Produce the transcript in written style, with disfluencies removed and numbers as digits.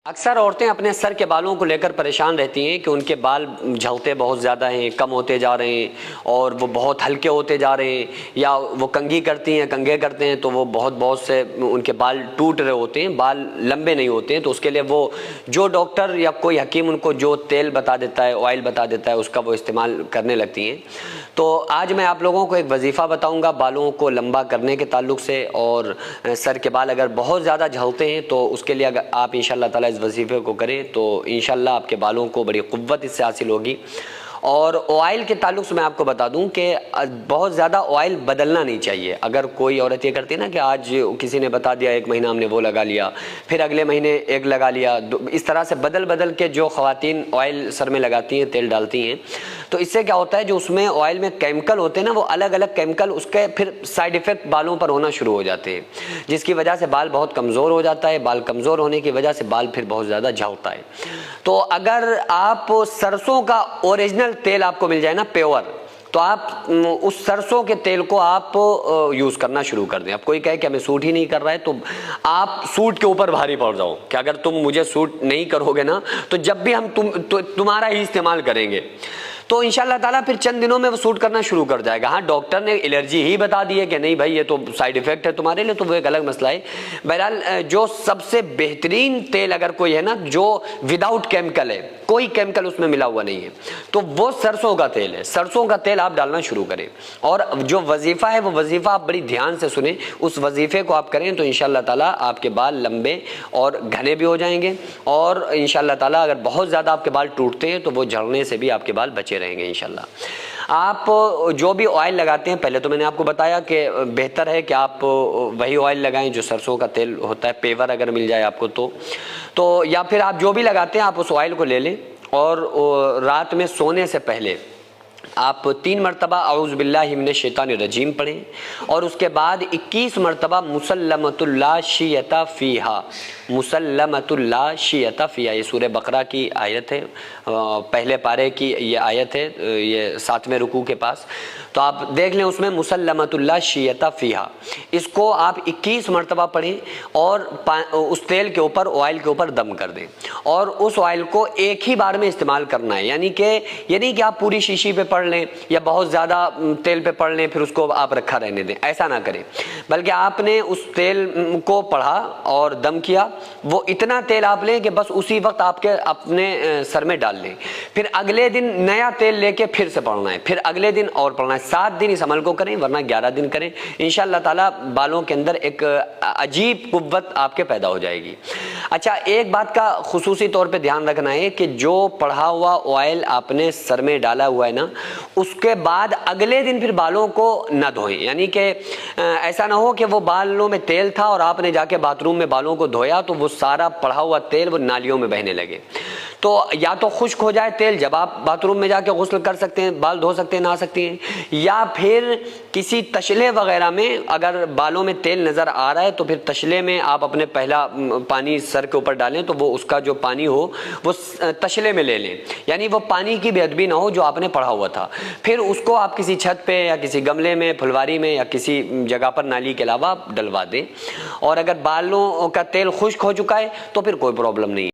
अक्सर औरतें अपने सर के बालों को लेकर परेशान रहती हैं कि उनके बाल झड़ते बहुत ज़्यादा हैं, कम होते जा रहे हैं और वो बहुत हल्के होते जा रहे हैं, या वो कंघी करती हैं, कंघे करते हैं तो वो बहुत से उनके बाल टूट रहे होते हैं, बाल लंबे नहीं होते हैं। तो उसके लिए वो जो डॉक्टर या कोई हकीम उनको जो तेल बता देता है, ऑयल बता देता है, उसका वो इस्तेमाल करने लगती हैं। तो आज मैं आप लोगों को एक वजीफ़ा बताऊँगा बालों को लंबा करने के ताल्लुक़ से। और सर के बाल अगर बहुत ज़्यादा झड़ते हैं तो उसके लिए अगर आप इंशाअल्लाह ताला इस वजीफ़े को करें तो इंशाअल्लाह आपके बालों को बड़ी क़ुव्वत इससे हासिल होगी। और ऑयल के ताल्लुक़ से मैं आपको बता दूं कि बहुत ज़्यादा ऑयल बदलना नहीं चाहिए। अगर कोई औरत ये करती है ना कि आज किसी ने बता दिया एक महीना हमने वो लगा लिया, फिर अगले महीने एक लगा लिया, इस तरह से बदल बदल के जो ख़वातीन ऑयल सर में लगाती हैं, तेल डालती हैं, तो इससे क्या होता है जो उसमें ऑयल में केमिकल होते हैं ना, वो अलग अलग केमिकल उसके फिर साइड इफ़ेक्ट बालों पर होना शुरू हो जाते हैं, जिसकी वजह से बाल बहुत कमज़ोर हो जाता है। बाल कमज़ोर होने की वजह से बाल फिर बहुत ज़्यादा झड़ता है। तो अगर आप सरसों का ओरिजिनल तेल आपको मिल जाए ना, प्योर, तो आप उस सरसों के तेल को आप यूज़ करना शुरू कर दें। अब कोई कहे कि हमें सूट ही नहीं कर रहा है तो आप सूट के ऊपर भारी पड़ जाओ कि अगर तुम मुझे सूट नहीं करोगे ना तो जब भी हम तुम्हारा ही इस्तेमाल करेंगे तो इंशाअल्लाह ताला फिर चंद दिनों में वो सूट करना शुरू कर जाएगा। हाँ, डॉक्टर ने एलर्जी ही बता दी है कि नहीं भाई ये तो साइड इफ़ेक्ट है तुम्हारे लिए, तो वो एक अलग मसला है। बहरहाल जो सबसे बेहतरीन तेल अगर कोई है ना जो विदाउट केमिकल है, कोई केमिकल उसमें मिला हुआ नहीं है, तो वो सरसों का तेल है। सरसों का तेल आप डालना शुरू करें और जो वजीफ़ा है वो वजीफ़ा आप बड़ी ध्यान से सुने। उस वजीफ़े को आप करें तो इंशाअल्लाह ताला आपके बाल लंबे और घने भी हो जाएंगे। और इंशाअल्लाह ताला अगर बहुत ज़्यादा आपके बाल टूटते हैं तो वो झड़ने से भी आपके बाल बचे रहेंगे इंशाल्लाह। आप जो भी ऑयल लगाते हैं, पहले तो मैंने आपको बताया कि बेहतर है कि आप वही ऑयल लगाएं जो सरसों का तेल होता है, पेवर अगर मिल जाए आपको तो या फिर आप जो भी लगाते हैं आप उस ऑयल को ले लें और रात में सोने से पहले आप 3 मरतबा औज़ु बिल्लाहि मिनश शैतानिर रजीम पढ़ें और उसके बाद 21 मरतबा मुसल्लमतुल ला शियता फ़ीहा, मुसल्लमतुल ला शियता फ़ीहा, ये सूरह बकरा की आयत है, पहले पारे की ये आयत है, ये 7वें रुकू के पास। तो आप देख लें उसमें मुसल्लमतुल ला शियता फ़ीहा, इसको आप 21 मरतबा पढ़ें और उस तेल के ऊपर, ऑयल के ऊपर दम कर दें और उस ऑयल को एक ही बार में इस्तेमाल करना है। यानी कि ये नहीं कि आप पूरी शीशी पे पढ़ लें या बहुत ज़्यादा तेल पे पढ़ लें फिर उसको आप रखा रहने दें, ऐसा ना करें। बल्कि आपने उस तेल को पढ़ा और दम किया, वो इतना तेल आप लें कि बस उसी वक्त आपके अपने सर में डाल लें। फिर अगले दिन नया तेल लेके फिर से पढ़ना है, फिर अगले दिन और पढ़ना है। 7 दिन इस अमल को करें, वरना 11 दिन करें। इंशाअल्लाह ताला बालों के अंदर एक अजीब कुव्वत आपके पैदा हो जाएगी। अच्छा, एक बात का खुसूसी तौर पे ध्यान रखना है कि जो पढ़ा हुआ ऑयल आपने सर में डाला हुआ है ना, उसके बाद अगले दिन फिर बालों को न धोएं। यानी कि ऐसा ना हो कि वो बालों में तेल था और आपने जाके बाथरूम में बालों को धोया तो वो सारा पड़ा हुआ तेल वो नालियों में बहने लगे। तो या तो खुश्क हो जाए तेल, जब आप बाथरूम में जाके गुस्ल कर सकते हैं, बाल धो सकते हैं, नहा सकती हैं, या फिर किसी तशले वगैरह में अगर बालों में तेल नज़र आ रहा है तो फिर तशले में आप अपने पहला पानी सर के ऊपर डालें तो वो उसका जो पानी हो वो तशले में ले लें, यानी वो पानी की बेअदबी ना हो जो आपने पढ़ा हुआ था। फिर उसको आप किसी छत पे या किसी गमले में, फुलवारी में या किसी जगह पर नाली के अलावा आप डलवा दें। और अगर बालों का तेल खुश्क हो चुका है तो फिर कोई प्रॉब्लम नहीं है।